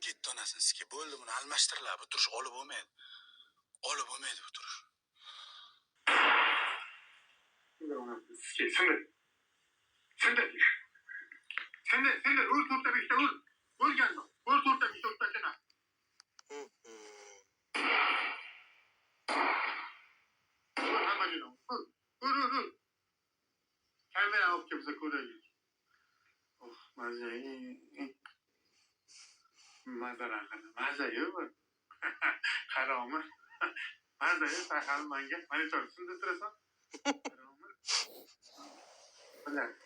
ketdi onasini iski. Bo'ldi, buni almashtirlar. Bu turish olib bo'lmaydi. Olib bo'lmaydi bu turish. Sen de ur turta bir işte ur. Ur gelme. Ur turta bir işte urtakına. Ur hamacına. Ur. Hemen alıp bize kurayı. Of mazayı. Mazara kadar. Mazayı mı? Haramı. Mazayı sakal manga. Hani çok sündü sırası. Haramı. Öyle.